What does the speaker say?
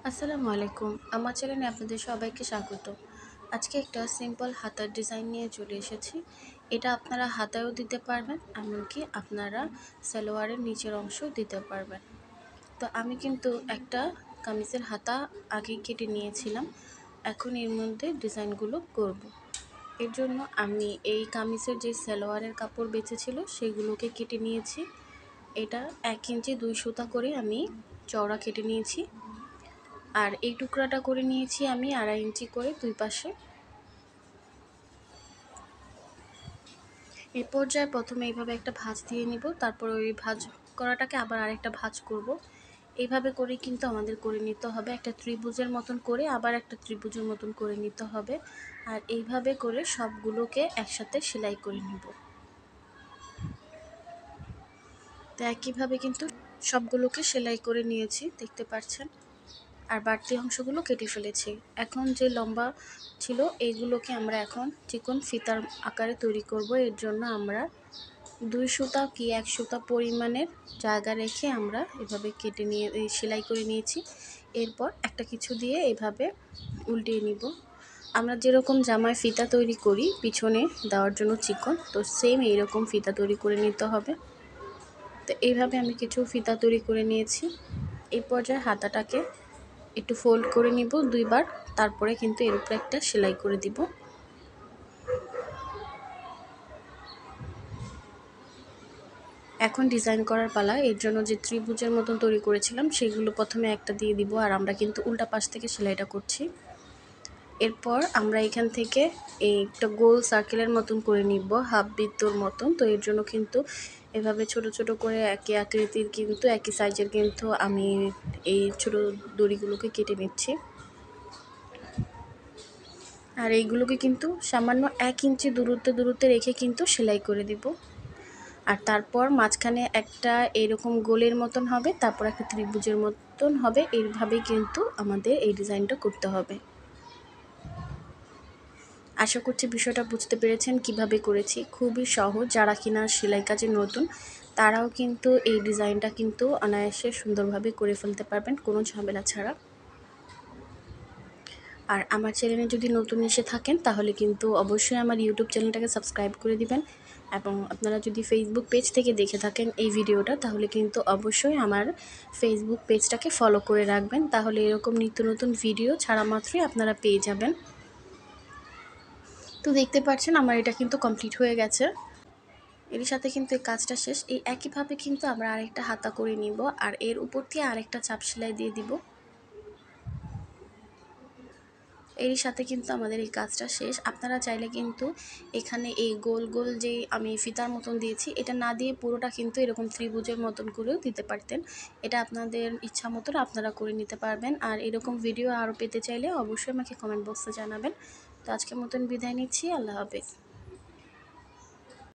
আসসালামু আলাইকুম। আমার চ্যানেলে আপনাদের সবাইকে স্বাগত। আজকে একটা সিম্পল হাতার ডিজাইন নিয়ে চলে এসেছি। এটা আপনারা হাতায়ও দিতে পারবেন, এমনকি আপনারা সালোয়ারের নিচের অংশও দিতে পারবেন। তো আমি কিন্তু একটা কামিজের হাতা আগেই কেটে নিয়েছিলাম। এখন এর মধ্যে ডিজাইনগুলো করব। এর জন্য আমি এই কামিজের যে সালোয়ারের কাপড় বেঁচেছিল সেগুলোকে কেটে নিয়েছি। এটা 1 ইঞ্চি 2 সুতা করে আমি চওড়া কেটে নিয়েছি। আর এই টুকরাটা করে নিয়েছি আমি 2.5 ইঞ্চি করে দুই পাশে। এই পর্যায়ে প্রথমে এইভাবে একটা ভাঁজ দিয়ে নিব, তারপর ওই ভাঁজ করাটাকে আবার আরেকটা ভাঁজ করব। এইভাবে করে কিন্তু আমাদের করে নিতে হবে, একটা ত্রিভুজের মতন করে আবার একটা ত্রিভুজের মতন করে নিতে হবে। আর এইভাবে করে সবগুলোকে একসাথে সেলাই করে নিব। তো একইভাবে কিন্তু সবগুলোকে সেলাই করে নিয়েছি, দেখতে পাচ্ছেন। আর বাড়তি অংশগুলো কেটে ফেলেছি। এখন যে লম্বা ছিল এইগুলোকে আমরা এখন চিকন ফিতার আকারে তৈরি করব। এর জন্য আমরা 2 সুতা কি 1 সুতা পরিমাণের জায়গা রেখে আমরা এভাবে কেটে নিয়ে সেলাই করে নিয়েছি। এরপর একটা কিছু দিয়ে এভাবে উল্টিয়ে নিব। আমরা যেরকম জামায় ফিতা তৈরি করি পিছনে দেওয়ার জন্য চিকন, তো সেম এইরকম ফিতা তৈরি করে নিতে হবে। তো এইভাবে আমি কিছু ফিতা তৈরি করে নিয়েছি। এই পর্যায়ে হাতাটাকে একটু ফোল্ড করে নিব 2 বার, তারপরে কিন্তু এর উপরে একটা সেলাই করে দিব। এখন ডিজাইন করার পালা। এর জন্য যে ত্রিভুজের মতন তৈরি করেছিলাম সেগুলো প্রথমে একটা দিয়ে দিব, আর আমরা কিন্তু উল্টা পাশ থেকে সেলাইটা করছি। এরপর আমরা এখান থেকে এই একটা গোল সার্কেলের মতন করে নিব, হাফ বৃত্তর মতন। তো এর জন্য কিন্তু এভাবে ছোট ছোট করে একই আকৃতির কিন্তু একই সাইজের কিন্তু আমি এই ছোট দড়িগুলোকে কেটে নিচ্ছি। আর এইগুলোকে কিন্তু সামান্য 1 ইঞ্চি দূরত্বে রেখে কিন্তু সেলাই করে দিব। আর তারপর মাঝখানে একটা এরকম গোলের মতন হবে, তারপর একটা ত্রিভুজের মতন হবে। এইভাবেই কিন্তু আমাদের এই ডিজাইনটা করতে হবে। আশা করছি বিষয়টা বুঝতে পেরেছেন কিভাবে করেছি। খুবই সহজ, যারা কিনা সেলাই কাজে নতুন তারাও কিন্তু এই ডিজাইনটা কিন্তু অনায়াসে সুন্দরভাবে করে ফেলতে পারবেন, কোনো ঝামেলা ছাড়া। আর আমার চ্যানেলে যদি নতুন এসে থাকেন তাহলে কিন্তু অবশ্যই আমার ইউটিউব চ্যানেলটাকে সাবস্ক্রাইব করে দিবেন। এবং আপনারা যদি ফেসবুক পেজ থেকে দেখে থাকেন এই ভিডিওটা, তাহলে কিন্তু অবশ্যই আমার ফেসবুক পেজটাকে ফলো করে রাখবেন। তাহলে এরকম নিত্য নতুন ভিডিও ছাড়া মাত্রই আপনারা পেয়ে যাবেন। তো দেখতে পাচ্ছেন আমার এটা কিন্তু কমপ্লিট হয়ে গেছে। এর সাথে কিন্তু এই কাজটা শেষ। এই একইভাবে কিন্তু আমরা আরেকটা হাতা করে নিব, আর এর উপর দিয়ে আরেকটা চাপ সেলাই দিয়ে দিব। এরই সাথে কিন্তু আমাদের এই কাজটা শেষ। আপনারা চাইলে কিন্তু এখানে এই গোল গোল যে আমি ফিতার মতন দিয়েছি এটা না দিয়ে পুরোটা কিন্তু এরকম ত্রিভুজের মতন করেও দিতে পারতেন। এটা আপনাদের ইচ্ছা মতন আপনারা করে নিতে পারবেন। আর এরকম ভিডিও আরও পেতে চাইলে অবশ্যই আমাকে কমেন্ট বক্সে জানাবেন। তো আজকের মতন বিদায় নিচ্ছি। আল্লাহ হাফেজ।